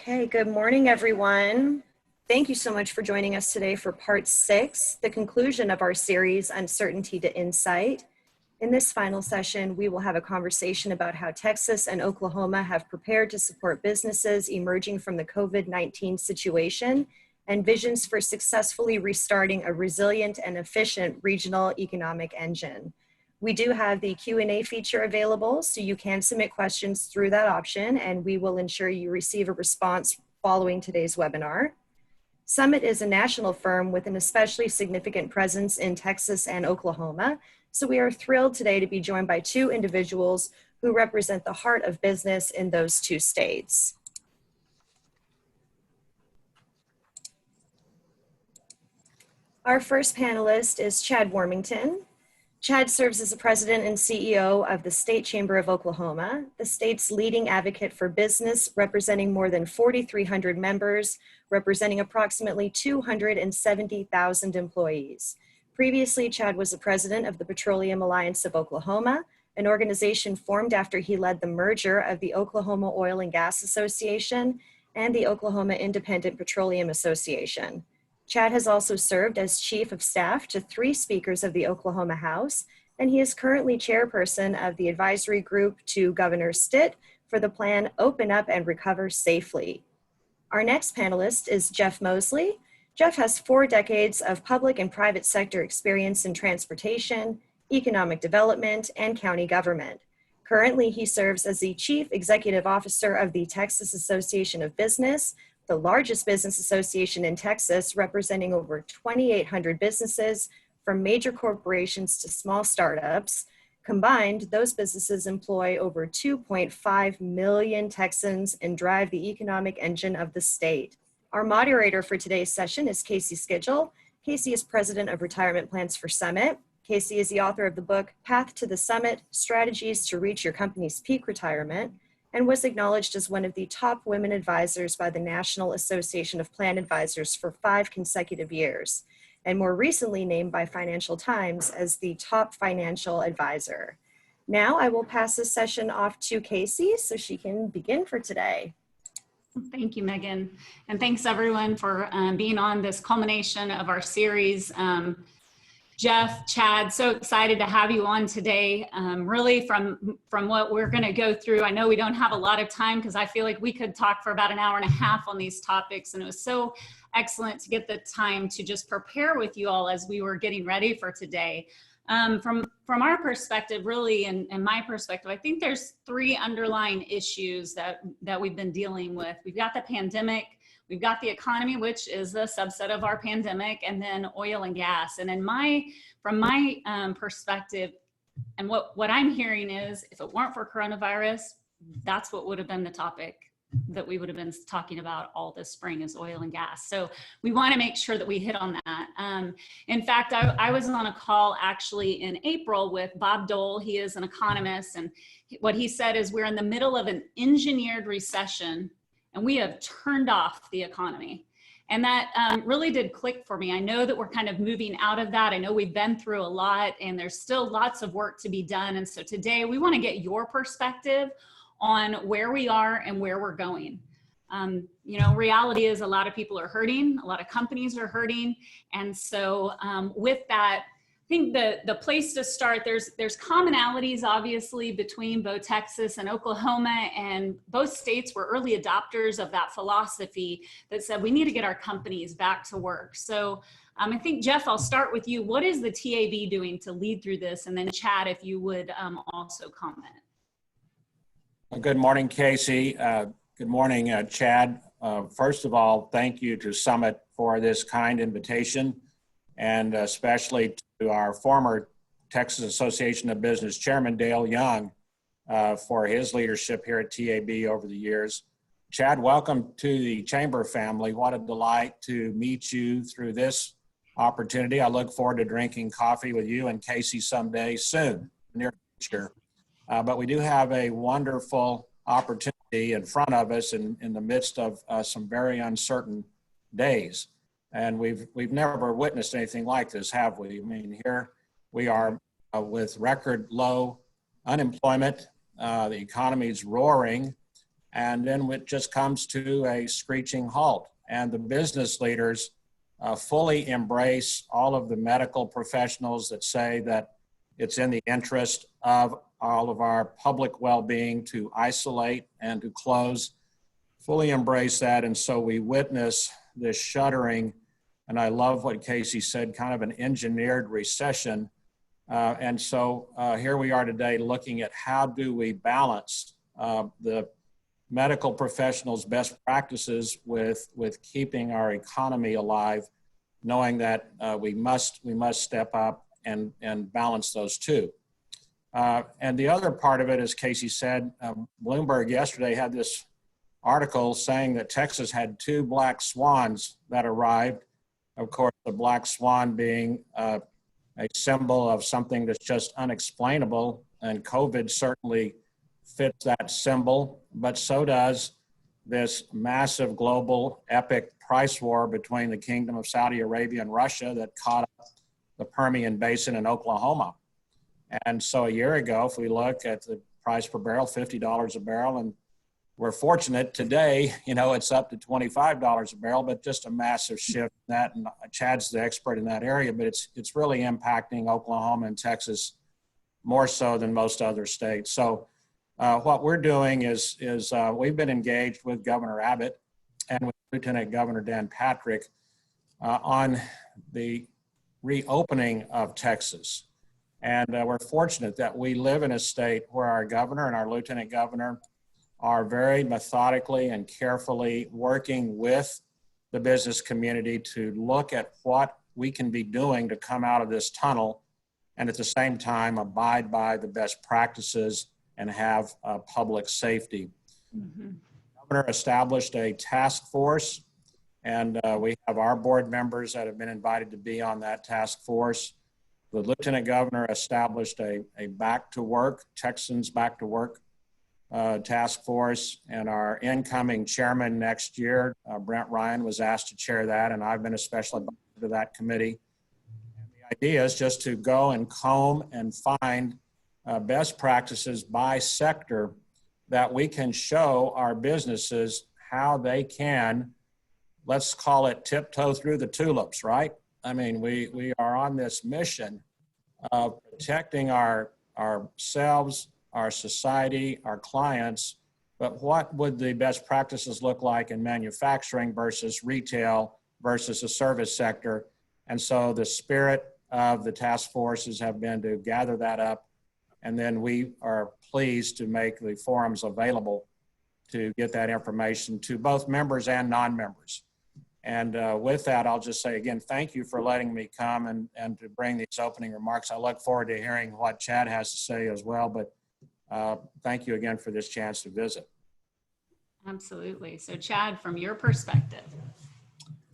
Okay, good morning, everyone. Thank you so much for joining us today for part 6, the conclusion of our series, Uncertainty to Insight. In this final session, we will have a conversation about how Texas and Oklahoma have prepared to support businesses emerging from the COVID-19 situation and visions for successfully restarting a resilient and efficient regional economic engine. We do have the Q&A feature available, so you can submit questions through that option, and we will ensure you receive a response following today's webinar. Summit is a national firm with an especially significant presence in Texas and Oklahoma, so we are thrilled today to be joined by 2 individuals who represent the heart of business in those 2 states. Our first panelist is Chad Warmington. Chad serves as the president and CEO of the State Chamber of Oklahoma, the state's leading advocate for business, representing more than 4,300 members, representing approximately 270,000 employees. Previously, Chad was the president of the Petroleum Alliance of Oklahoma, an organization formed after he led the merger of the Oklahoma Oil and Gas Association and the Oklahoma Independent Petroleum Association. Chad has also served as chief of staff to 3 speakers of the Oklahoma House, and he is currently chairperson of the advisory group to Governor Stitt for the plan Open Up and Recover Safely. Our next panelist is Jeff Mosley. Jeff has 4 decades of public and private sector experience in transportation, economic development, and county government. Currently, he serves as the chief executive officer of the Texas Association of Business, the largest business association in Texas, representing over 2,800 businesses from major corporations to small startups. Combined, those businesses employ over 2.5 million Texans and drive the economic engine of the state. Our moderator for today's session is Kaci Skidgel. Kaci is president of Retirement Plans for Summit. Kaci is the author of the book, Path to the Summit, Strategies to Reach Your Company's Peak Retirement, and was acknowledged as one of the top women advisors by the National Association of Plan Advisors for 5 consecutive years, and more recently named by Financial Times as the top financial advisor. Now I will pass this session off to Kaci so she can begin for today. Thank you, Megan. And thanks everyone for being on this culmination of our series. Jeff, Chad, so excited to have you on today. Really from what we're going to go through, I know we don't have a lot of time because I feel like we could talk for about an hour and a half on these topics, and it was so excellent to get the time to just prepare with you all as we were getting ready for today. From our perspective, really, and my perspective, I think there's 3 underlying issues that we've been dealing with. We've got the pandemic, we've got the economy, which is a subset of our pandemic, and then oil and gas. And from my perspective, and what I'm hearing is, if it weren't for coronavirus, that's what would have been the topic that we would have been talking about all this spring, is oil and gas. So we want to make sure that we hit on that. In fact, I was on a call actually in April with Bob Dole. He is an economist, and what he said is we're in the middle of an engineered recession and we have turned off the economy. And that really did click for me. I know that we're kind of moving out of that. I know we've been through a lot and there's still lots of work to be done. And so today we want to get your perspective on where we are and where we're going. Reality is a lot of people are hurting, a lot of companies are hurting. And so with that, I think the place to start, there's commonalities obviously between both Texas and Oklahoma, and both states were early adopters of that philosophy that said we need to get our companies back to work. So I think, Jeff, I'll start with you. What is the TAB doing to lead through this? And then Chad, if you would also comment. Good morning, Kaci. Good morning, Chad. First of all, thank you to Summit for this kind invitation, and especially to our former Texas Association of Business Chairman, Dale Young, for his leadership here at TAB over the years. Chad, welcome to the Chamber family. What a delight to meet you through this opportunity. I look forward to drinking coffee with you and Kaci someday soon, near future. But we do have a wonderful opportunity in front of us in the midst of some very uncertain days. And we've never witnessed anything like this, have we? I mean, here we are with record low unemployment. The economy's roaring. and then it just comes to a screeching halt. And the business leaders fully embrace all of the medical professionals that say that it's in the interest of all of our public well-being to isolate and to close, fully embrace that. And so we witness this shuttering, and I love what Kaci said, kind of an engineered recession. And so here we are today looking at how do we balance the medical professionals' best practices with keeping our economy alive, knowing that we must step up and balance those two. And the other part of it, as Kaci said, Bloomberg yesterday had this article saying that Texas had 2 black swans that arrived. Of course, the black swan being a symbol of something that's just unexplainable, and COVID certainly fits that symbol, but so does this massive global epic price war between the Kingdom of Saudi Arabia and Russia that caught up the Permian Basin in Oklahoma. And so a year ago, if we look at the price per barrel, $50 a barrel, and we're fortunate today, it's up to $25 a barrel, but just a massive shift in that. And Chad's the expert in that area, but it's really impacting Oklahoma and Texas more so than most other states. So what we're doing is we've been engaged with Governor Abbott and with Lieutenant Governor Dan Patrick on the reopening of Texas. And we're fortunate that we live in a state where our governor and our lieutenant governor are very methodically and carefully working with the business community to look at what we can be doing to come out of this tunnel and at the same time abide by the best practices and have public safety. Mm-hmm. The governor established a task force, and we have our board members that have been invited to be on that task force. The lieutenant governor established a back to work, Texans back to work task force, and our incoming chairman next year, Brent Ryan, was asked to chair that, and I've been a special advisor to that committee. And the idea is just to go and comb and find best practices by sector that we can show our businesses how they can, let's call it tiptoe through the tulips, right? I mean, we are on this mission of protecting ourselves, our society, our clients, but what would the best practices look like in manufacturing versus retail versus the service sector? And so the spirit of the task forces have been to gather that up, and then we are pleased to make the forums available to get that information to both members and non-members. And with that, I'll just say again, thank you for letting me come and to bring these opening remarks. I look forward to hearing what Chad has to say as well, but thank you again for this chance to visit. Absolutely. So Chad, from your perspective.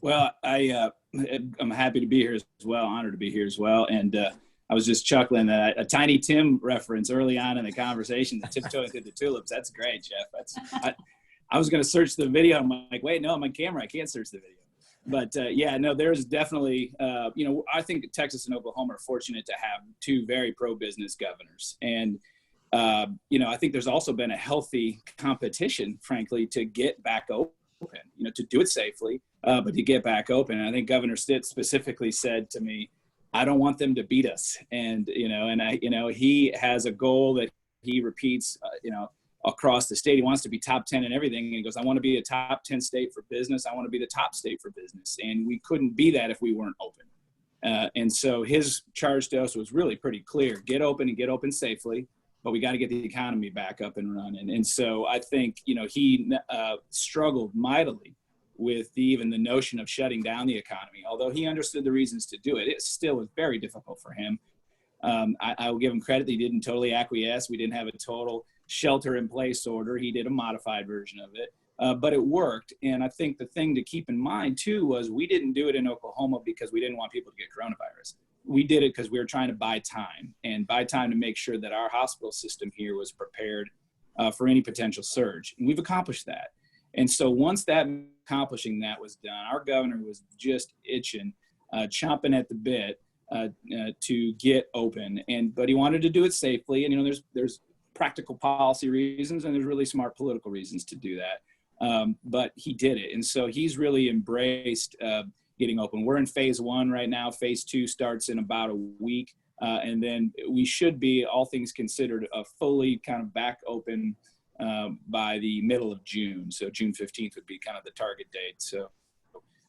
Well, I'm happy to be here as well, honored to be here as well. And I was just chuckling that a Tiny Tim reference early on in the conversation, the tiptoeing through the tulips. That's great, Jeff. I was going to search the video. I'm like, wait, no, I'm on camera. I can't search the video. But yeah, no, there's definitely, I think Texas and Oklahoma are fortunate to have 2 very pro-business governors. And, I think there's also been a healthy competition, frankly, to get back open, to do it safely, but to get back open. And I think Governor Stitt specifically said to me, I don't want them to beat us. And, he has a goal that he repeats, across the state. He wants to be top 10 in everything. And he goes, I want to be a top 10 state for business. I want to be the top state for business. And we couldn't be that if we weren't open. And so his charge to us was really pretty clear. Get open and get open safely, but we got to get the economy back up and running. And so I think, he struggled mightily with even the notion of shutting down the economy. Although he understood the reasons to do it, it still was very difficult for him. I will give him credit that he didn't totally acquiesce. We didn't have a total shelter-in-place order. He did a modified version of it, but it worked. And I think the thing to keep in mind, too, was we didn't do it in Oklahoma because we didn't want people to get coronavirus. We did it because we were trying to buy time to make sure that our hospital system here was prepared for any potential surge. And we've accomplished that. And so once accomplishing that was done, our governor was just itching, chomping at the bit to get open. But he wanted to do it safely. And, there's practical policy reasons, and there's really smart political reasons to do that. But he did it. And so he's really embraced getting open. We're in phase 1 right now. Phase 2 starts in about a week. And then we should be, all things considered, fully kind of back open by the middle of June. So June 15th would be kind of the target date. So,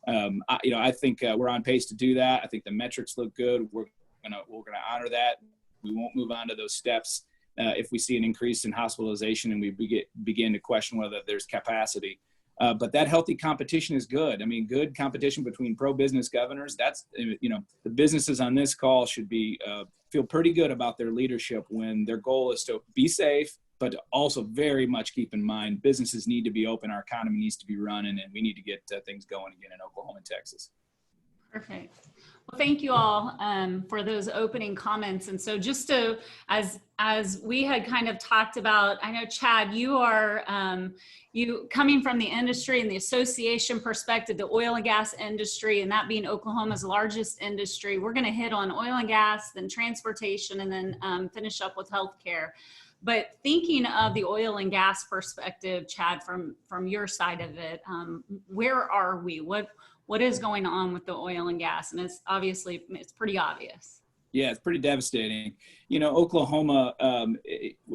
I think we're on pace to do that. I think the metrics look good. We're gonna honor that. We won't move on to those steps if we see an increase in hospitalization and we begin to question whether there's capacity. But that healthy competition is good. I mean, good competition between pro-business governors. That's, the businesses on this call should be feel pretty good about their leadership when their goal is to be safe, but to also very much keep in mind businesses need to be open, our economy needs to be running, and we need to get things going again in Oklahoma and Texas. Perfect. Well, thank you all for those opening comments. And so just to, as we had kind of talked about, I know, Chad, you are, you coming from the industry and the association perspective, the oil and gas industry, and that being Oklahoma's largest industry, we're going to hit on oil and gas, then transportation, and then finish up with healthcare. But thinking of the oil and gas perspective, Chad, from your side of it, where are we? What is going on with the oil and gas? And it's obviously, it's pretty obvious. Yeah, it's pretty devastating. Oklahoma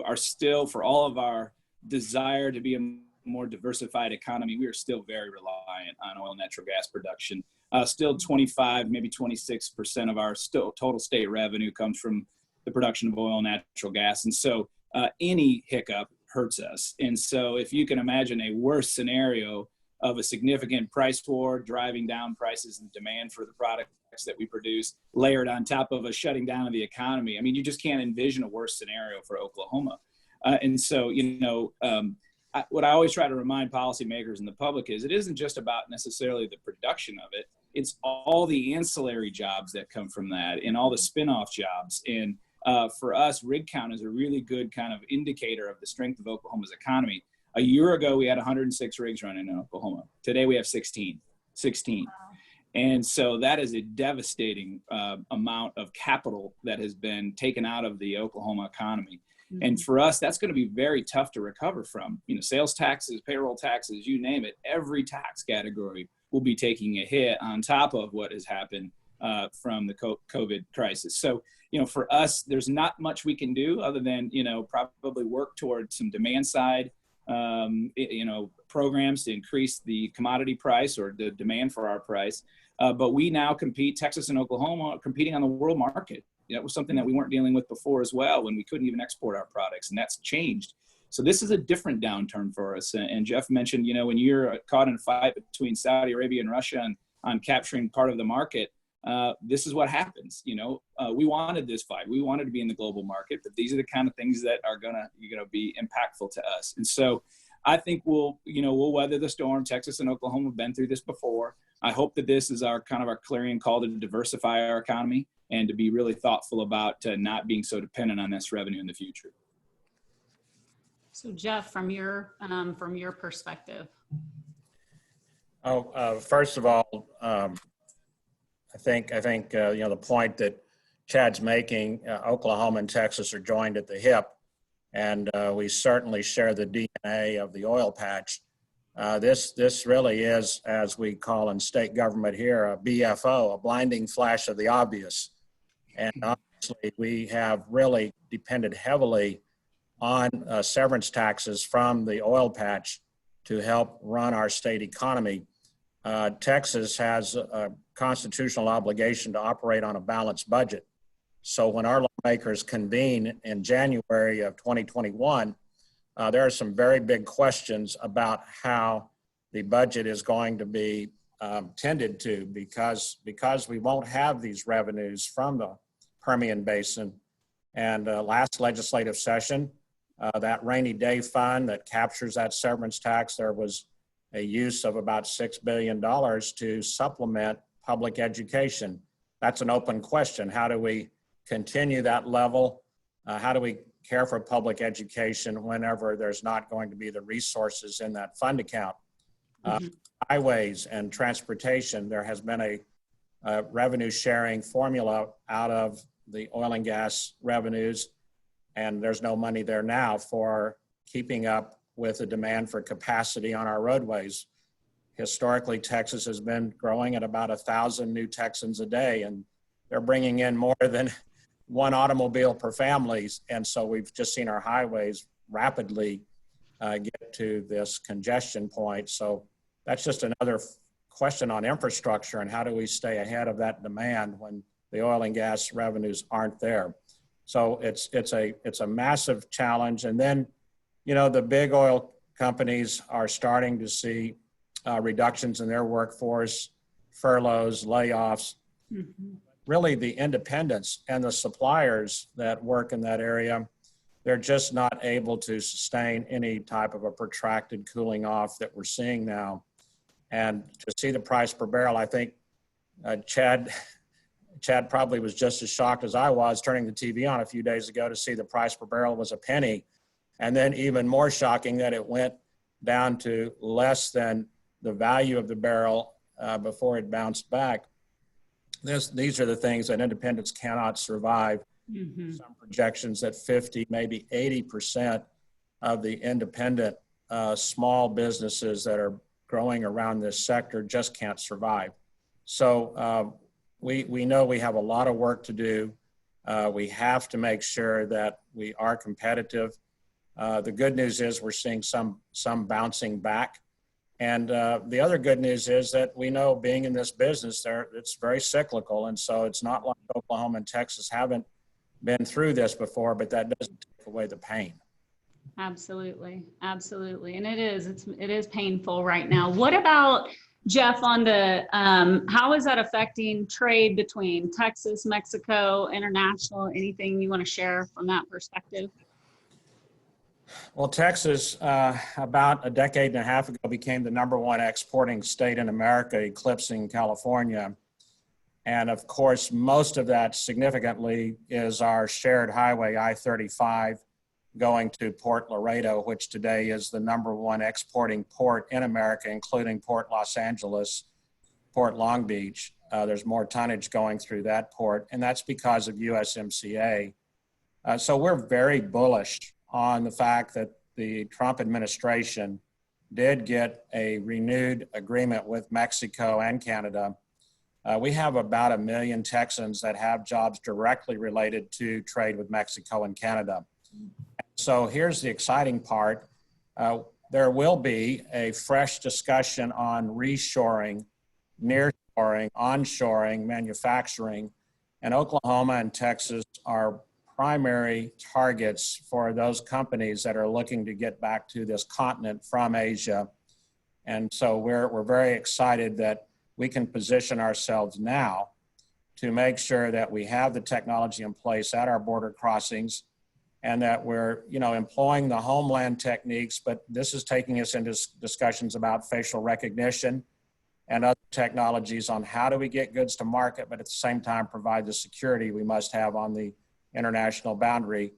are still, for all of our desire to be a more diversified economy, we are still very reliant on oil and natural gas production. Still 25, maybe 26% of our total state revenue comes from the production of oil and natural gas. And so any hiccup hurts us. And so if you can imagine a worse scenario of a significant price war driving down prices and demand for the products that we produce, layered on top of a shutting down of the economy, I mean, you just can't envision a worse scenario for Oklahoma. And so, what I always try to remind policymakers and the public is it isn't just about necessarily the production of it. It's all the ancillary jobs that come from that and all the spin-off jobs. And for us, rig count is a really good kind of indicator of the strength of Oklahoma's economy. A year ago, we had 106 rigs running in Oklahoma. Today, we have 16. Wow. And so that is a devastating amount of capital that has been taken out of the Oklahoma economy. Mm-hmm. And for us, that's going to be very tough to recover from. Sales taxes, payroll taxes, you name it, every tax category will be taking a hit on top of what has happened from the COVID crisis. So, for us, there's not much we can do other than, probably work towards some demand side programs to increase the commodity price or the demand for our price. But we now compete, Texas and Oklahoma are competing on the world market. That was something that we weren't dealing with before as well, when we couldn't even export our products, and that's changed. So this is a different downturn for us. And Jeff mentioned, when you're caught in a fight between Saudi Arabia and Russia on capturing part of the market, this is what happens. We wanted this fight. We wanted to be in the global market, but these are the kind of things that are gonna be impactful to us. And so I think we'll weather the storm. Texas and Oklahoma have been through this before. I hope that this is our clarion call to diversify our economy and to be really thoughtful about not being so dependent on this revenue in the future. So Jeff, from your perspective. First of all, I think the point that Chad's making, Oklahoma and Texas are joined at the hip, and we certainly share the DNA of the oil patch. This really is, as we call in state government here, a BFO, a blinding flash of the obvious. And obviously, we have really depended heavily on severance taxes from the oil patch to help run our state economy. Texas has a constitutional obligation to operate on a balanced budget. So when our lawmakers convene in January of 2021, there are some very big questions about how the budget is going to be tended to, because we won't have these revenues from the Permian Basin. And last legislative session, that rainy day fund that captures that severance tax, there was a use of about $6 billion to supplement public education. That's an open question. How do we continue that level? How do we care for public education whenever there's not going to be the resources in that fund account? Highways and transportation, there has been a revenue sharing formula out of the oil and gas revenues. and there's no money there now for keeping up with the demand for capacity on our roadways. Historically, Texas has been growing at about 1,000 new Texans a day, and they're bringing in more than one automobile per family. And so we've just seen our highways rapidly get to this congestion point. So that's just another question on infrastructure and how do we stay ahead of that demand when the oil and gas revenues aren't there. So it's a massive challenge. And then, you know, the big oil companies are starting to see reductions in their workforce, furloughs, layoffs. Mm-hmm. Really, the independents and the suppliers that work in that area, they're just not able to sustain any type of a protracted cooling off that we're seeing now. And to see the price per barrel, I think Chad probably was just as shocked as I was turning the TV on a few days ago to see the price per barrel was a penny. And then even more shocking that it went down to less than the value of the barrel before it bounced back. These are the things that independents cannot survive. Mm-hmm. Some projections that 50, maybe 80% of the independent small businesses that are growing around this sector just can't survive. So we know we have a lot of work to do. We have to make sure that we are competitive. The good news is we're seeing some bouncing back. And the other good news is that we know being in this business, it's very cyclical. And so it's not like Oklahoma and Texas haven't been through this before, but that doesn't take away the pain. Absolutely. Absolutely. And it is painful right now. What about, Jeff, on the, how is that affecting trade between Texas, Mexico, international? Anything you want to share from that perspective? Well, Texas, about a decade and a half ago, became the #1 exporting state in America, eclipsing California. And of course, most of that significantly is our shared highway, I-35, going to Port Laredo, which today is the #1 exporting port in America, including Port Los Angeles, Port Long Beach. There's more tonnage going through that port, and that's because of USMCA. So we're very bullish on the fact that the Trump administration did get a renewed agreement with Mexico and Canada. We have about 1 million Texans that have jobs directly related to trade with Mexico and Canada. So here's the exciting part. There will be a fresh discussion on reshoring, nearshoring, onshoring, manufacturing, and Oklahoma and Texas are primary targets for those companies that are looking to get back to this continent from Asia. And so we're very excited that we can position ourselves now to make sure that we have the technology in place at our border crossings and that we're, employing the homeland techniques, but this is taking us into discussions about facial recognition and other technologies on how do we get goods to market, but at the same time provide the security we must have on the international boundary.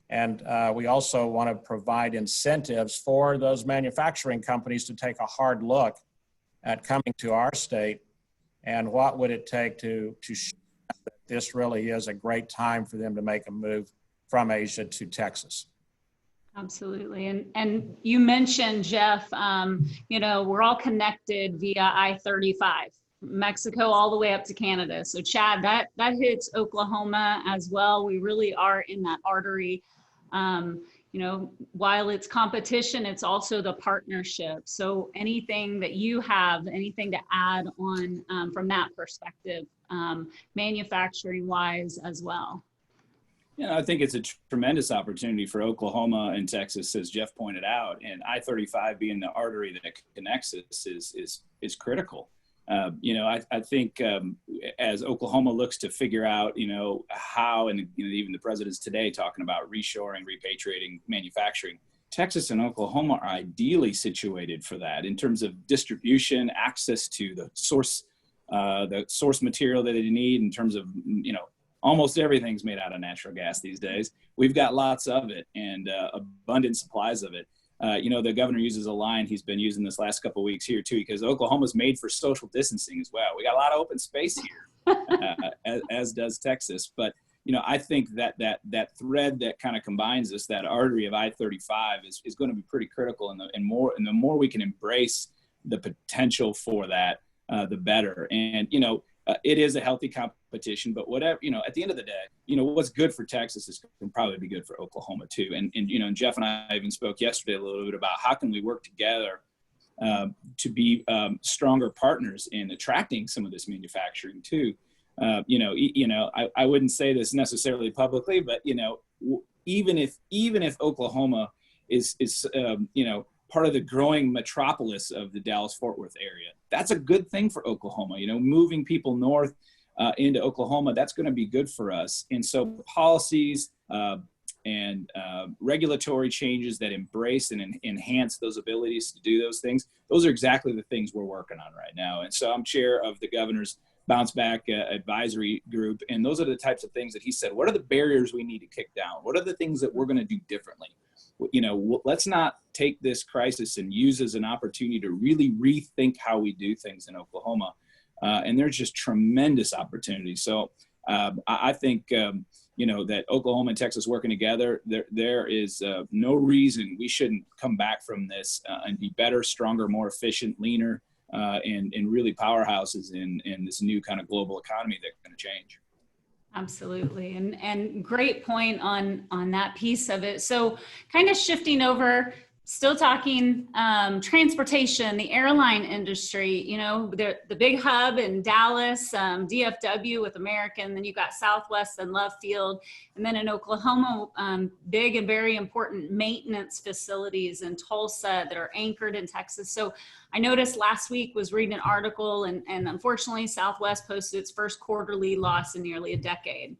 And we also want to provide incentives for those manufacturing companies to take a hard look at coming to our state and what would it take to show that this really is a great time for them to make a move from Asia to Texas. Absolutely. And you mentioned, Jeff, we're all connected via I-35. Mexico all the way up to Canada. So Chad, that hits Oklahoma as well. We really are in that artery. While it's competition, it's also the partnership. So anything that you have, anything to add on from that perspective, manufacturing wise as well? Yeah, I think it's a tremendous opportunity for Oklahoma and Texas, as Jeff pointed out, and I-35 being the artery that connects us is critical. I think as Oklahoma looks to figure out, how, and even the president's today talking about reshoring, repatriating manufacturing, Texas and Oklahoma are ideally situated for that in terms of distribution, access to the source material that they need in terms of, almost everything's made out of natural gas these days. We've got lots of it and abundant supplies of it. The governor uses a line he's been using this last couple of weeks here too, because Oklahoma's made for social distancing as well. We got a lot of open space here, as does Texas. But I think that thread that kind of combines us, that artery of I-35 is going to be pretty critical, and the more we can embrace the potential for that, the better. And, it is a healthy competition, but whatever, at the end of the day, what's good for Texas can probably be good for Oklahoma too. And Jeff and I even spoke yesterday a little bit about how can we work together to be stronger partners in attracting some of this manufacturing too. I wouldn't say this necessarily publicly, but even if Oklahoma is part of the growing metropolis of the Dallas-Fort Worth area, that's a good thing for Oklahoma. Moving people north into Oklahoma, that's going to be good for us. And so policies and regulatory changes that embrace and enhance those abilities to do those things, those are exactly the things we're working on right now. And so I'm chair of the governor's Bounce Back advisory group. And those are the types of things that he said, what are the barriers we need to kick down? What are the things that we're going to do differently? Let's not take this crisis and use as an opportunity to really rethink how we do things in Oklahoma. And there's just tremendous opportunities. So I think, that Oklahoma and Texas working together, there is no reason we shouldn't come back from this and be better, stronger, more efficient, leaner, and really powerhouses in this new kind of global economy that's going to change. Absolutely. And great point on that piece of it. So kind of shifting over, still talking transportation, the airline industry, the big hub in Dallas, DFW with American, then you've got Southwest and Love Field, and then in Oklahoma, big and very important maintenance facilities in Tulsa that are anchored in Texas. So I noticed last week was reading an article, and unfortunately Southwest posted its first quarterly loss in nearly a decade.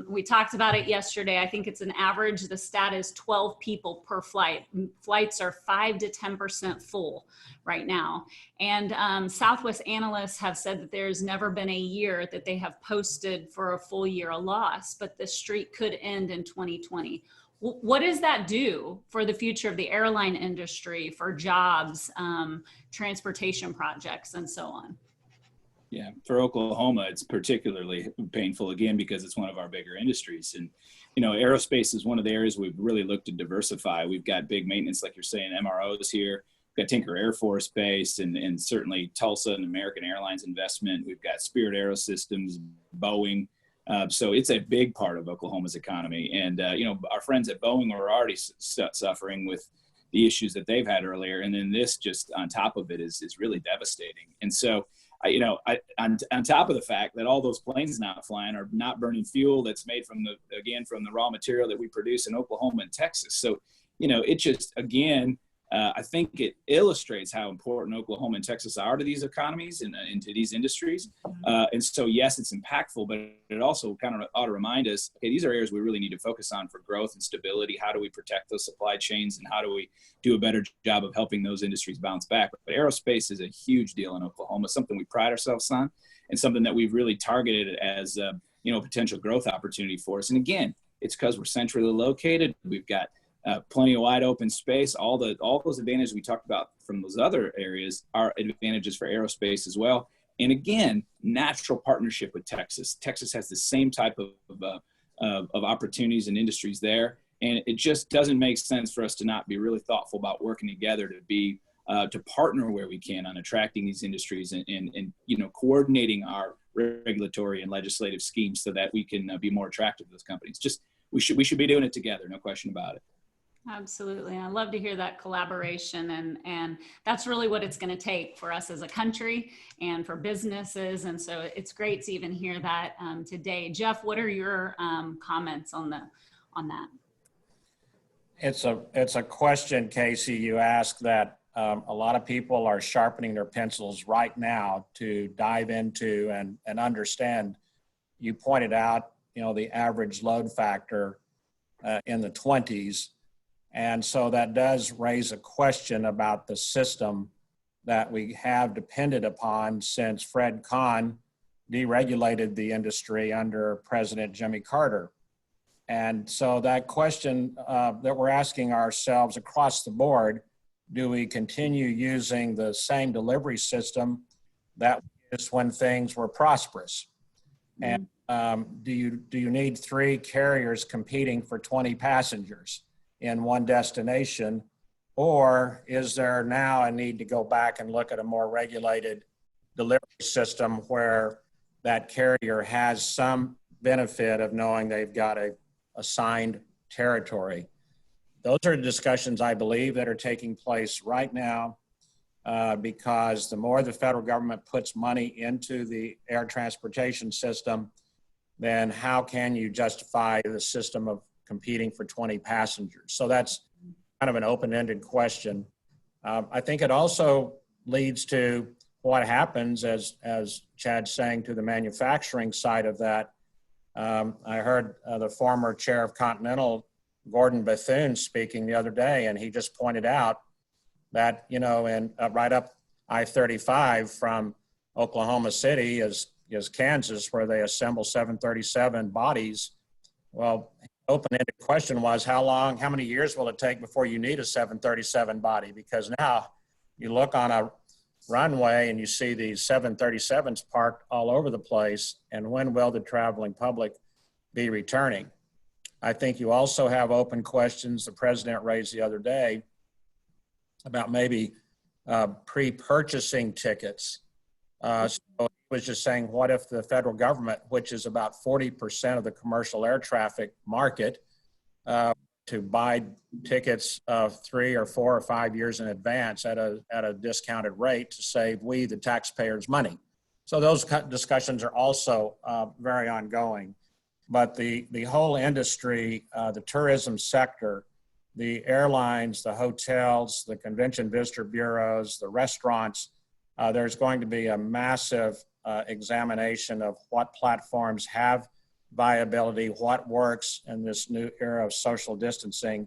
We talked about it yesterday. I think it's an average. The stat is 12 people per flight. Flights are 5 to 10% full right now. And Southwest analysts have said that there's never been a year that they have posted for a full year a loss, but the streak could end in 2020. What does that do for the future of the airline industry, for jobs, transportation projects, and so on? Yeah, for Oklahoma, it's particularly painful, again, because it's one of our bigger industries. And, aerospace is one of the areas we've really looked to diversify. We've got big maintenance, like you're saying, MROs here. We've got Tinker Air Force Base and certainly Tulsa and American Airlines investment. We've got Spirit Aerosystems, Boeing. So it's a big part of Oklahoma's economy. And, our friends at Boeing were already suffering with the issues that they've had earlier. And then this just on top of it is really devastating. And so, on top of the fact that all those planes not flying are not burning fuel that's made from the raw material that we produce in Oklahoma and Texas. So, it just, again, I think it illustrates how important Oklahoma and Texas are to these economies and to these industries. And so, yes, it's impactful, but it also kind of ought to remind us, okay, these are areas we really need to focus on for growth and stability. How do we protect those supply chains, and how do we do a better job of helping those industries bounce back? But aerospace is a huge deal in Oklahoma, something we pride ourselves on, and something that we've really targeted as a potential growth opportunity for us. And again, it's because we're centrally located. We've got plenty of wide open space. All those advantages we talked about from those other areas are advantages for aerospace as well. And again, natural partnership with Texas. Texas has the same type of opportunities and industries there. And it just doesn't make sense for us to not be really thoughtful about working together to partner where we can on attracting these industries and coordinating our regulatory and legislative schemes so that we can be more attractive to those companies. We should be doing it together, no question about it. Absolutely. I love to hear that collaboration, and that's really what it's going to take for us as a country and for businesses. And so it's great to even hear that today. Jeff, what are your comments on that? It's a question, Kaci, you asked that a lot of people are sharpening their pencils right now to dive into and understand. You pointed out, the average load factor in the 20s. And so that does raise a question about the system that we have depended upon since Fred Kahn deregulated the industry under President Jimmy Carter. And so that question that we're asking ourselves across the board, do we continue using the same delivery system that was when things were prosperous? And do you need 3 carriers competing for 20 passengers in one destination? Or is there now a need to go back and look at a more regulated delivery system where that carrier has some benefit of knowing they've got a assigned territory? Those are discussions, I believe, that are taking place right now because the more the federal government puts money into the air transportation system, then how can you justify the system of competing for 20 passengers? So that's kind of an open-ended question. I think it also leads to what happens, as Chad's saying, to the manufacturing side of that. I heard the former chair of Continental, Gordon Bethune, speaking the other day, and he just pointed out that, you know, in right up I-35 from Oklahoma City is Kansas, where they assemble 737 bodies. Well, open-ended question was, how many years will it take before you need a 737 body? Because now you look on a runway and you see these 737s parked all over the place, and when will the traveling public be returning? I think you also have open questions the president raised the other day about maybe pre-purchasing tickets. So he was just saying, what if the federal government, which is about 40% of the commercial air traffic market, to buy tickets 3 or 4 or 5 years in advance at a discounted rate to save we, the taxpayers, money. So those discussions are also very ongoing. But the whole industry, the tourism sector, the airlines, the hotels, the convention visitor bureaus, the restaurants, there's going to be a massive examination of what platforms have viability, what works in this new era of social distancing.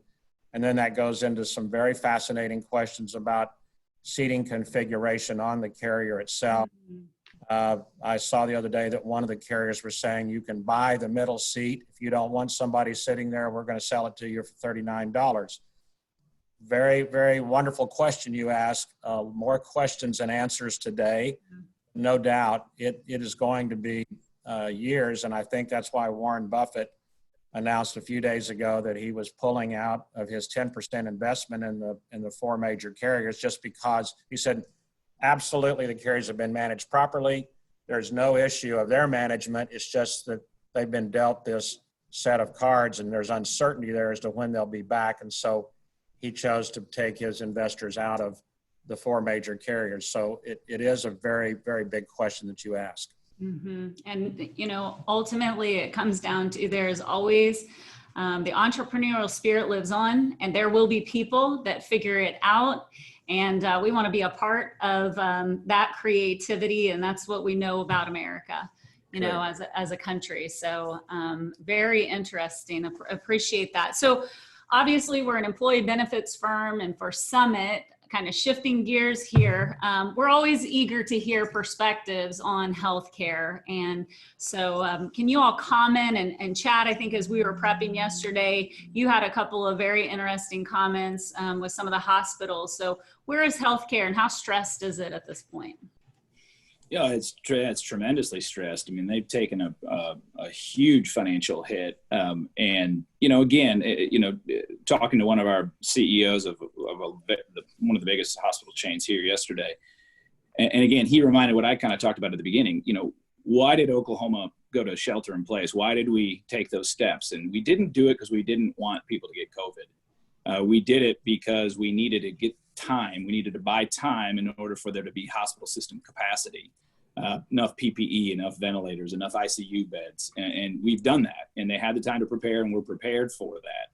And then that goes into some very fascinating questions about seating configuration on the carrier itself. I saw the other day that one of the carriers was saying you can buy the middle seat. If you don't want somebody sitting there, we're going to sell it to you for $39. Very, very wonderful question you ask. More questions than answers today. No doubt it is going to be years, and I think that's why Warren Buffett announced a few days ago that he was pulling out of his 10% investment in the 4 major carriers, just because he said absolutely the carriers have been managed properly. There's no issue of their management. It's just that they've been dealt this set of cards and there's uncertainty there as to when they'll be back. And so he chose to take his investors out of the 4 major carriers. So it is a very, very big question that you ask. Mm-hmm. And, you know, ultimately it comes down to there's always the entrepreneurial spirit lives on, and there will be people that figure it out. And we want to be a part of that creativity. And that's what we know about America, you know, as a country. So very interesting. Appreciate that. So obviously we're an employee benefits firm, and for Summit, kind of shifting gears here, we're always eager to hear perspectives on healthcare. And so can you all comment? And Chad, I think as we were prepping yesterday, you had a couple of very interesting comments with some of the hospitals. So where is healthcare and how stressed is it at this point? Yeah, it's tremendously stressed. I mean, they've taken a huge financial hit. And, you know, again, talking to one of our CEOs of one of the biggest hospital chains here yesterday. And again, he reminded what I kind of talked about at the beginning, you know, why did Oklahoma go to shelter in place? Why did we take those steps? And we didn't do it because we didn't want people to get COVID. We did it because we needed to get time. We needed to buy time in order for there to be hospital system capacity, enough PPE, enough ventilators, enough ICU beds. And we've done that. And they had the time to prepare, and we're prepared for that.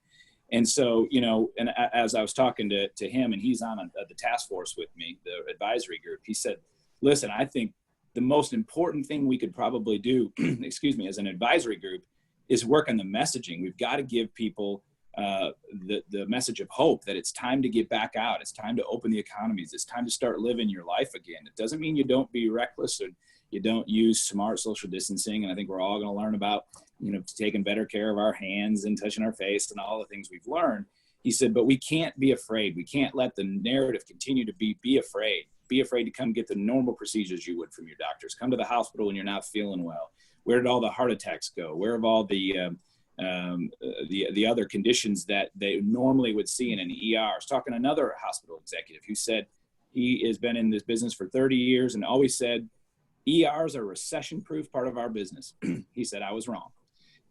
And so, you know, and as I was talking to him, and he's on the task force with me, the advisory group, he said, listen, I think the most important thing we could probably do, as an advisory group is work on the messaging. We've got to give people the message of hope that it's time to get back out. It's time to open the economies. It's time to start living your life again. It doesn't mean you don't be reckless or you don't use smart social distancing. And I think we're all going to learn about, you know, taking better care of our hands and touching our face and all the things we've learned. He said, but we can't be afraid. We can't let the narrative continue to be afraid. Be afraid to come get the normal procedures you would from your doctors. Come to the hospital when you're not feeling well. Where did all the heart attacks go? Where have all the other conditions that they normally would see in an ER? I was talking to another hospital executive who said he has been in this business for 30 years and always said, ERs are a recession-proof part of our business. He said, I was wrong.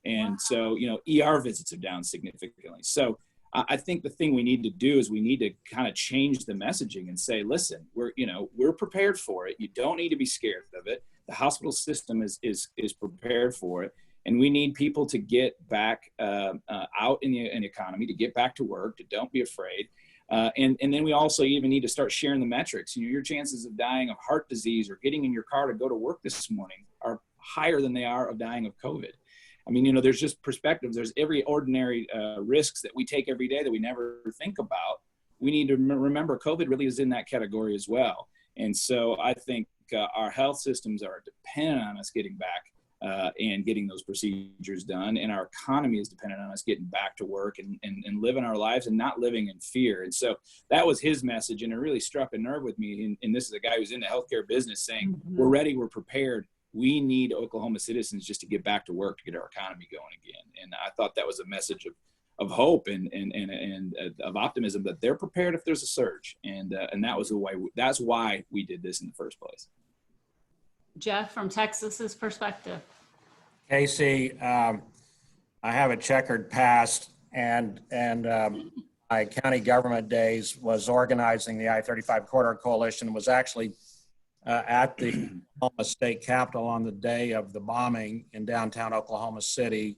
And so, ER visits are down significantly. So I think the thing we need to do is we need to kind of change the messaging and say, listen, we're prepared for it. You don't need to be scared of it. The hospital system is prepared for it. And we need people to get back out in the economy, to get back to work, to don't be afraid. And then we also even need to start sharing the metrics. Your chances of dying of heart disease or getting in your car to go to work this morning are higher than they are of dying of COVID. I mean, there's just perspectives. There's every ordinary risks that we take every day that we never think about. We need to remember COVID really is in that category as well. And so I think our health systems are dependent on us getting back and getting those procedures done. And our economy is dependent on us getting back to work and living our lives and not living in fear. And so that was his message. And it really struck a nerve with me. And this is a guy who's in the healthcare business saying, we're ready, we're prepared. We need Oklahoma citizens just to get back to work, to get our economy going again. And I thought that was a message of hope and of optimism that they're prepared if there's a surge. And that was that's why we did this in the first place. Jeff, from Texas's perspective. Kaci, I have a checkered past, and my county government days was organizing the I-35 Corridor Coalition, was actually at the Oklahoma State Capitol on the day of the bombing in downtown Oklahoma City.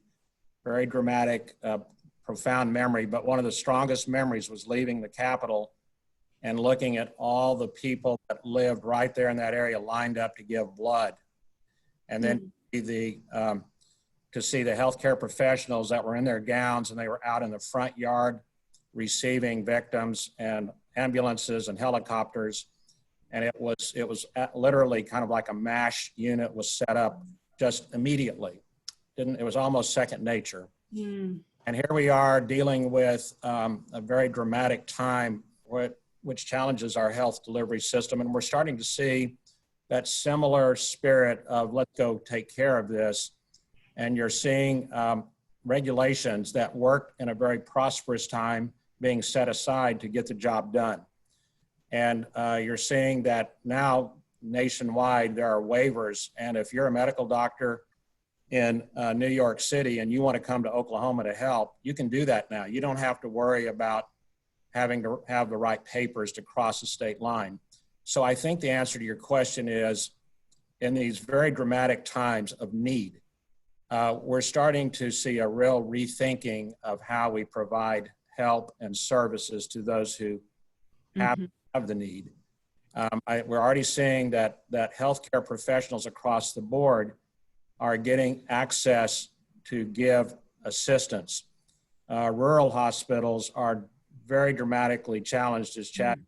Very dramatic, profound memory, but one of the strongest memories was leaving the Capitol and looking at all the people that lived right there in that area lined up to give blood. And then to see the healthcare professionals that were in their gowns and they were out in the front yard receiving victims, and ambulances and helicopters. And it was literally kind of like a MASH unit was set up just immediately. It was almost second nature. And here we are dealing with a very dramatic time which challenges our health delivery system. And we're starting to see that similar spirit of let's go take care of this. And you're seeing regulations that worked in a very prosperous time being set aside to get the job done. And you're seeing that now nationwide there are waivers. And if you're a medical doctor in New York City and you want to come to Oklahoma to help, you can do that now. You don't have to worry about having to have the right papers to cross the state line. So I think the answer to your question is, in these very dramatic times of need, we're starting to see a real rethinking of how we provide help and services to those who have the need. We're already seeing that healthcare professionals across the board are getting access to give assistance. Rural hospitals are very dramatically challenged, as Chad.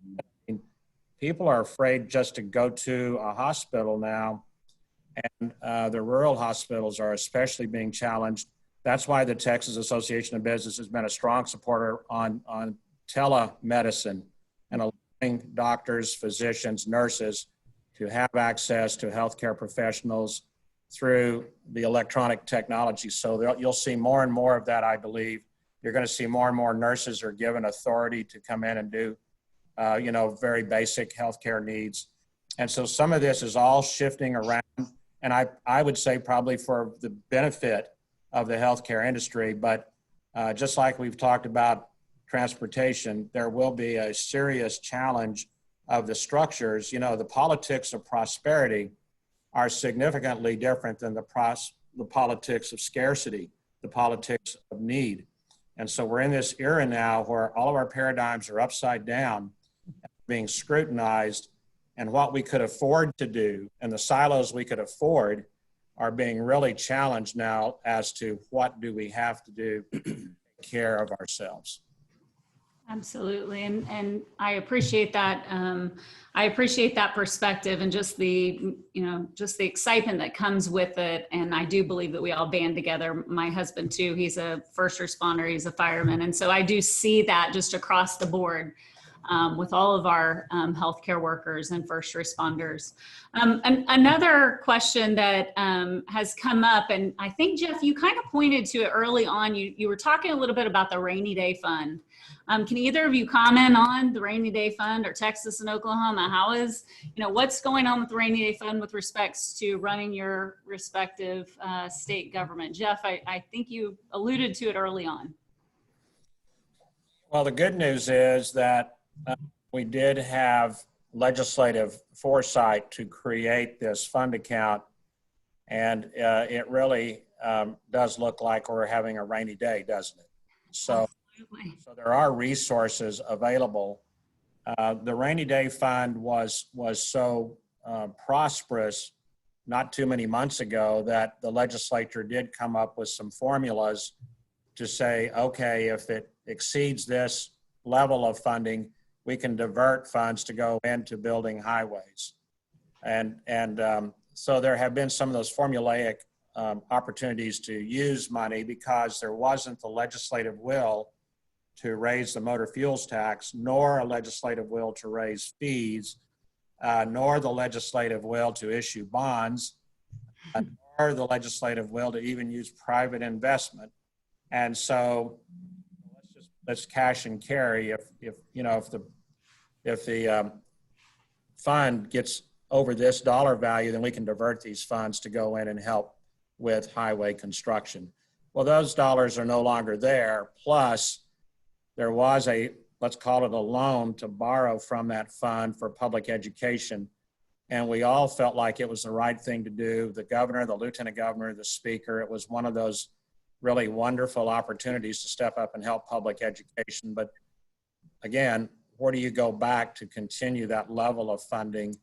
People are afraid just to go to a hospital now, and the rural hospitals are especially being challenged. That's why the Texas Association of Business has been a strong supporter on telemedicine and allowing doctors, physicians, nurses to have access to healthcare professionals through the electronic technology. So you'll see more and more of that, I believe. You're going to see more and more nurses are given authority to come in and do, very basic healthcare needs. And so some of this is all shifting around. And I would say probably for the benefit of the healthcare industry, but just like we've talked about transportation, there will be a serious challenge of the structures. The politics of prosperity are significantly different than the politics of scarcity, the politics of need. And so we're in this era now where all of our paradigms are upside down, being scrutinized, and what we could afford to do and the silos we could afford are being really challenged now as to what do we have to do to take care of ourselves. Absolutely. And I appreciate that. I appreciate that perspective and just the excitement that comes with it. And I do believe that we all band together. My husband too, he's a first responder, he's a fireman. And so I do see that just across the board. with all of our healthcare workers and first responders. Another question that has come up, and I think, Jeff, you kind of pointed to it early on. You were talking a little bit about the rainy day fund. Can either of you comment on the rainy day fund, or Texas and Oklahoma? How is, what's going on with the rainy day fund with respects to running your respective state government? Jeff, I think you alluded to it early on. Well, the good news is that we did have legislative foresight to create this fund account, and it really does look like we're having a rainy day, doesn't it? So there are resources available. The rainy day fund was so prosperous not too many months ago that the legislature did come up with some formulas to say, okay, if it exceeds this level of funding, we can divert funds to go into building highways. And so there have been some of those formulaic opportunities to use money because there wasn't the legislative will to raise the motor fuels tax, nor a legislative will to raise fees, nor the legislative will to issue bonds, nor the legislative will to even use private investment. And so let's cash and carry. If the fund gets over this dollar value, then we can divert these funds to go in and help with highway construction. Well, those dollars are no longer there. Plus, there was let's call it a loan to borrow from that fund for public education. And we all felt like it was the right thing to do. The governor, the lieutenant governor, the speaker, it was one of those really wonderful opportunities to step up and help public education. But again, where do you go back to continue that level of funding?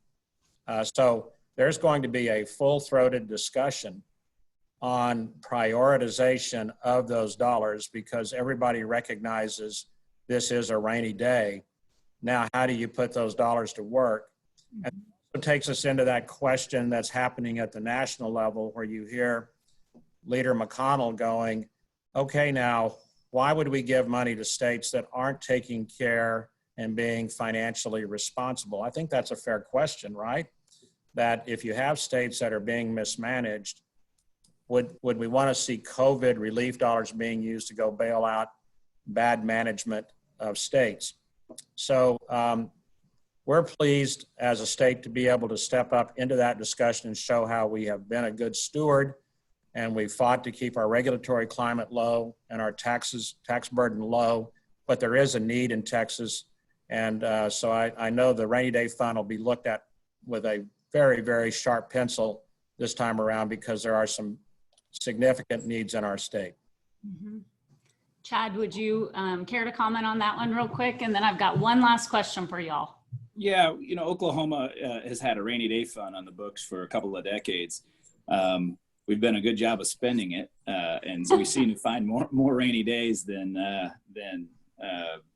So there's going to be a full-throated discussion on prioritization of those dollars because everybody recognizes this is a rainy day. Now, how do you put those dollars to work? And it takes us into that question that's happening at the national level where you hear Leader McConnell going, okay, now, why would we give money to states that aren't taking care and being financially responsible? I think that's a fair question, right? That if you have states that are being mismanaged, would we want to see COVID relief dollars being used to go bail out bad management of states? So we're pleased as a state to be able to step up into that discussion and show how we have been a good steward, and we fought to keep our regulatory climate low and our tax burden low, but there is a need in Texas. And so I know the rainy day fund will be looked at with a very, very sharp pencil this time around because there are some significant needs in our state. Mm-hmm. Chad, would you care to comment on that one real quick? And then I've got one last question for y'all. Yeah, Oklahoma has had a rainy day fund on the books for a couple of decades. We've done a good job of spending it, and so we seem to find more rainy days than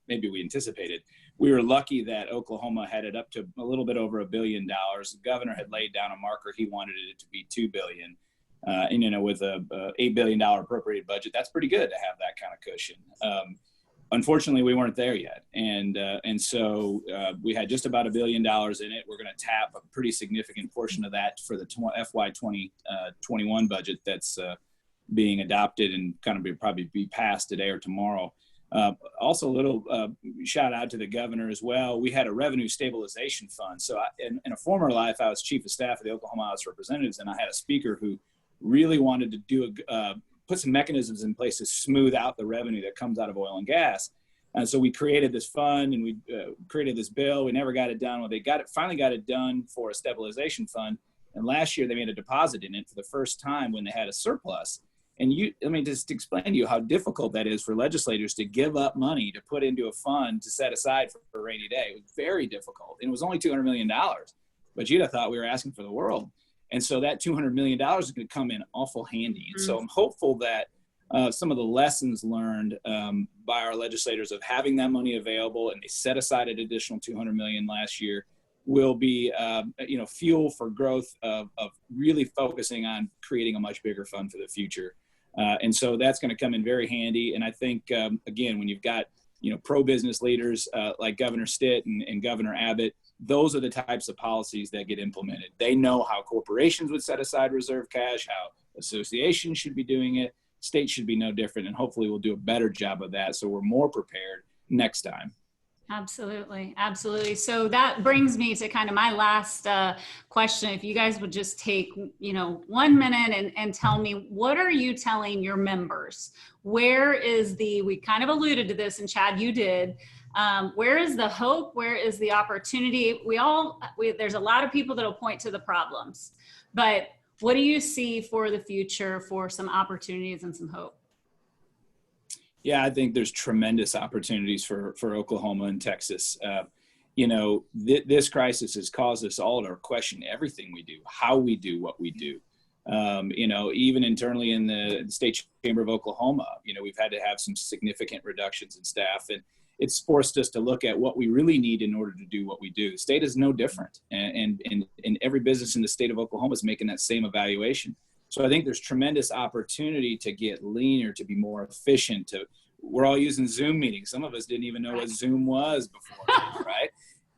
maybe we anticipated. We were lucky that Oklahoma had it up to a little bit over $1 billion. The governor had laid down a marker; he wanted it to be $2 billion. And with a $8 billion appropriated budget, that's pretty good to have that kind of cushion. Unfortunately, we weren't there yet, and so we had just about $1 billion in it. We're going to tap a pretty significant portion of that for the FY 2021 budget that's being adopted and kind of probably be passed today or tomorrow. Also, a little shout out to the governor as well. We had a revenue stabilization fund. So in a former life, I was chief of staff of the Oklahoma House of Representatives, and I had a speaker who really wanted to put some mechanisms in place to smooth out the revenue that comes out of oil and gas. And so we created this fund and we created this bill. We never got it done. Well, they finally got it done for a stabilization fund. And last year they made a deposit in it for the first time when they had a surplus. And just to explain to you how difficult that is for legislators to give up money to put into a fund to set aside for a rainy day. It was very difficult. And it was only $200 million, but you'd have thought we were asking for the world. And so that $200 million is going to come in awful handy. And so I'm hopeful that some of the lessons learned by our legislators of having that money available, and they set aside an additional $200 million last year, will be fuel for growth of really focusing on creating a much bigger fund for the future. And so that's going to come in very handy. And I think, again, when you've got pro-business leaders like Governor Stitt and Governor Abbott. Those are the types of policies that get implemented. They know how corporations would set aside reserve cash, how associations should be doing it. States should be no different, and hopefully we'll do a better job of that so we're more prepared next time. Absolutely. Absolutely. So that brings me to kind of my last question. If you guys would just take, 1 minute and tell me, what are you telling your members? Where is we kind of alluded to this, and Chad, you did. Where is the hope? Where is the opportunity? There's a lot of people that'll point to the problems, but what do you see for the future, for some opportunities and some hope? Yeah, I think there's tremendous opportunities for Oklahoma and Texas. This crisis has caused us all to question everything we do, how we do what we do. Even internally in the State Chamber of Oklahoma, we've had to have some significant reductions in staff, and it's forced us to look at what we really need in order to do what we do. The state is no different, and every business in the state of Oklahoma is making that same evaluation. So I think there's tremendous opportunity to get leaner, to be more efficient. We're all using Zoom meetings. Some of us didn't even know what Zoom was before, right?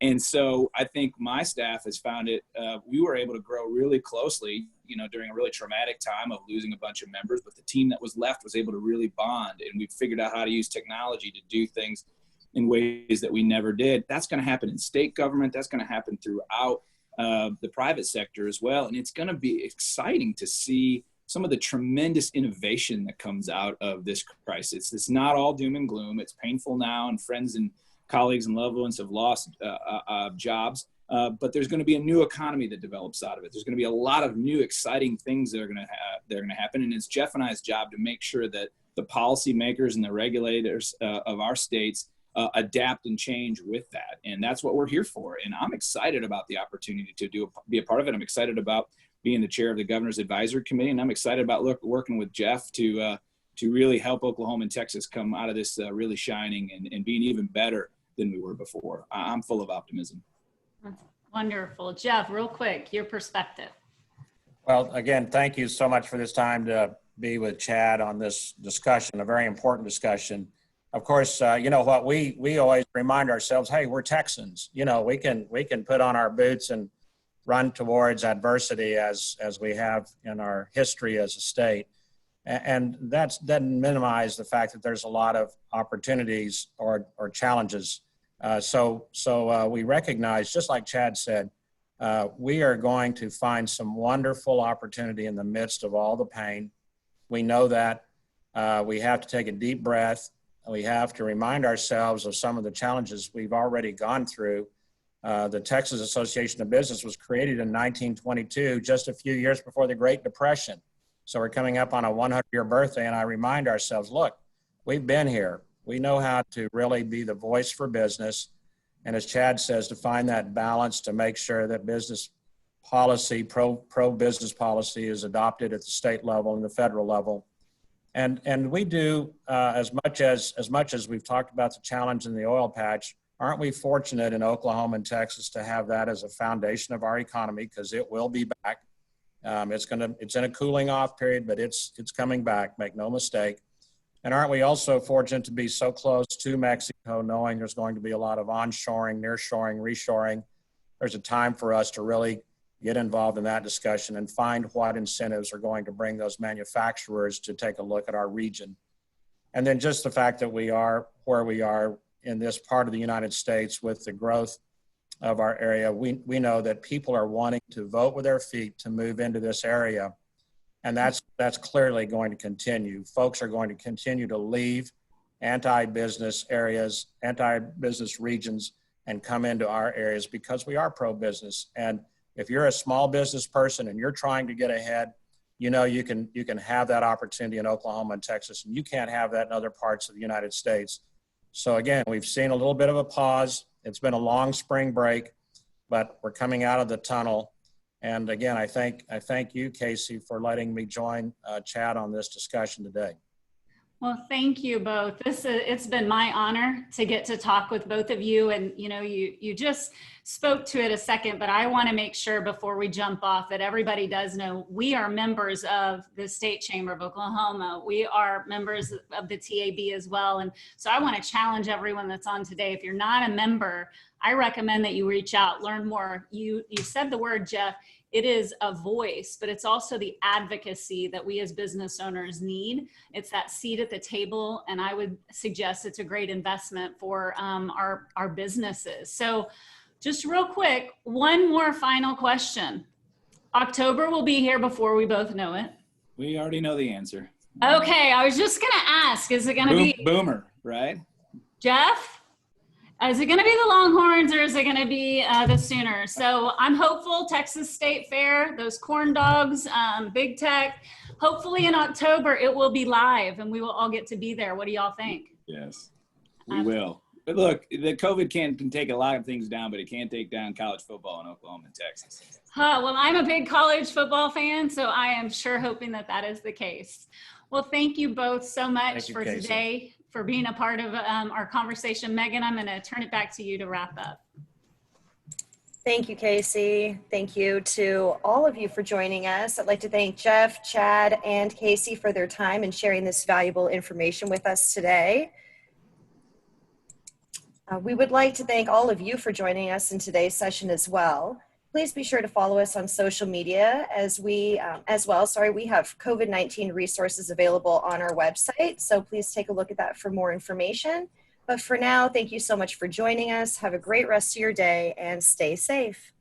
And so I think my staff has found it. We were able to grow really closely, during a really traumatic time of losing a bunch of members. But the team that was left was able to really bond, and we figured out how to use technology to do things in ways that we never did. That's going to happen in state government. That's going to happen throughout the private sector as well. And it's going to be exciting to see some of the tremendous innovation that comes out of this crisis. It's not all doom and gloom. It's painful now, and friends and colleagues and loved ones have lost jobs. But there's going to be a new economy that develops out of it. There's going to be a lot of new exciting things that are going to happen. And it's Jeff and I's job to make sure that the policymakers and the regulators of our states adapt and change with that. And that's what we're here for. And I'm excited about the opportunity to be a part of it. I'm excited about being the chair of the Governor's Advisory Committee. And I'm excited about working with Jeff to really help Oklahoma and Texas come out of this really shining and being even better than we were before. I'm full of optimism. That's wonderful. Jeff, real quick, your perspective. Well, again, thank you so much for this time to be with Chad on this discussion, a very important discussion. Of course, what we always remind ourselves, hey, we're Texans. We can put on our boots and run towards adversity as we have in our history as a state. And that doesn't minimize the fact that there's a lot of opportunities or challenges. So we recognize, just like Chad said, we are going to find some wonderful opportunity in the midst of all the pain. We know that. We have to take a deep breath. We have to remind ourselves of some of the challenges we've already gone through. The Texas Association of Business was created in 1922, just a few years before the Great Depression. So we're coming up on a 100-year birthday, and I remind ourselves, look, we've been here. We know how to really be the voice for business. And as Chad says, to find that balance to make sure that business policy, pro-business policy is adopted at the state level and the federal level. And we do, as much as we've talked about the challenge in the oil patch, aren't we fortunate in Oklahoma and Texas to have that as a foundation of our economy, because it will be back. It's in a cooling off period, but it's coming back, make no mistake. And aren't we also fortunate to be so close to Mexico, knowing there's going to be a lot of onshoring, nearshoring, reshoring? There's a time for us to really get involved in that discussion and find what incentives are going to bring those manufacturers to take a look at our region. And then just the fact that we are where we are in this part of the United States with the growth of our area, we know that people are wanting to vote with their feet to move into this area. And that's clearly going to continue. Folks are going to continue to leave anti-business areas, anti-business regions, and come into our areas because we are pro-business. And if you're a small business person and you're trying to get ahead, you can have that opportunity in Oklahoma and Texas, and you can't have that in other parts of the United States. So again, we've seen a little bit of a pause. It's been a long spring break, but we're coming out of the tunnel. And again, I thank you, Kaci, for letting me join Chad on this discussion today. Well, thank you both. It's been my honor to get to talk with both of you. And you just spoke to it a second, but I want to make sure before we jump off that everybody does know we are members of the State Chamber of Oklahoma. We are members of the TAB as well. And so I want to challenge everyone that's on today. If you're not a member, I recommend that you reach out, learn more. You said the word, Jeff. It is a voice, but it's also the advocacy that we as business owners need. It's that seat at the table, and I would suggest it's a great investment for our businesses. So just real quick, one more final question. October will be here before we both know it. We already know the answer. Okay, I was just gonna ask, is it gonna be Boomer, right? Jeff? Is it going to be the Longhorns or is it going to be the Sooners? So I'm hopeful. Texas State Fair, those corn dogs, Big Tech. Hopefully in October it will be live and we will all get to be there. What do y'all think? Yes, we will. But look, the COVID can take a lot of things down, but it can't take down college football in Oklahoma and Texas. Well, I'm a big college football fan, so I am sure hoping that that is the case. Well, thank you both so much for Kaci. today, for being a part of our conversation. Megan, I'm going to turn it back to you to wrap up. Thank you, Kaci. Thank you to all of you for joining us. I'd like to thank Jeff, Chad, and Kaci for their time and sharing this valuable information with us today. We would like to thank all of you for joining us in today's session as well. Please be sure to follow us on social media we have COVID-19 resources available on our website. So please take a look at that for more information. But for now, thank you so much for joining us. Have a great rest of your day and stay safe.